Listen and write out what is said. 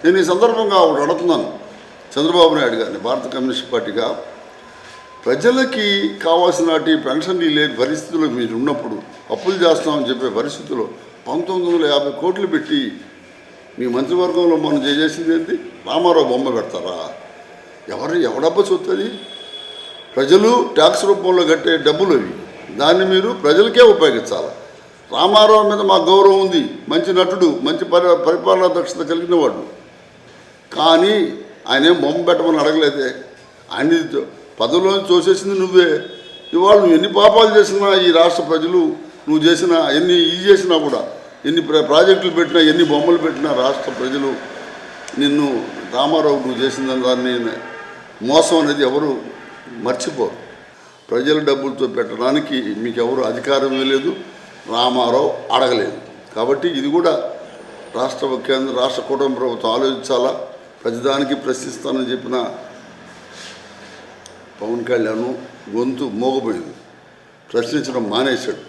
నేను ఈ సందర్భంగా ఒకటి అడుగుతున్నాను చంద్రబాబు నాయుడు గారిని, భారత కమ్యూనిస్ట్ పార్టీగా ప్రజలకి కావాల్సిన పెన్షన్లు లేని పరిస్థితుల్లో మీరు ఉన్నప్పుడు అప్పులు చేస్తామని చెప్పే పరిస్థితుల్లో 1950 కోట్లు పెట్టి మీ మంత్రివర్గంలో మనం చేసింది ఏంటి? రామారావు బొమ్మ పెడతారా? ఎవడబ్బ సొత్తది? ప్రజలు ట్యాక్స్ రూపంలో కట్టే డబ్బులు అవి. దాన్ని మీరు ప్రజలకే ఉపయోగించాలి. రామారావు మీద మాకు గౌరవం ఉంది, మంచి నటుడు, మంచి పరిపాలనా దక్షత కలిగిన వాడు. కానీ ఆయన ఏం బొమ్మ పెట్టమని అడగలేదే. ఆయన పదవిలో చూసేసింది నువ్వే. ఇవాళ నువ్వు ఎన్ని పాపాలు చేసినా ఈ రాష్ట్ర ప్రజలు, నువ్వు చేసిన ఎన్ని చేసినా కూడా, ఎన్ని ప్రాజెక్టులు పెట్టినా, ఎన్ని బొమ్మలు పెట్టినా రాష్ట్ర ప్రజలు నిన్ను రామారావు నువ్వు చేసిన దాన్ని మోసం అనేది ఎవరు మర్చిపోరు. ప్రజల డబ్బులతో పెట్టడానికి మీకు ఎవరు అధికారం లేదు, రామారావు అడగలేదు. కాబట్టి ఇది కూడా కేంద్ర రాష్ట్ర కుటుంబ ప్రభుత్వం ఆలోచించాలా. ప్రతిదానికి ప్రశ్నిస్తానని చెప్పిన పవన్ కళ్యాణ్ గొంతు మోగపోయింది, ప్రశ్నించడం మానేశాడు.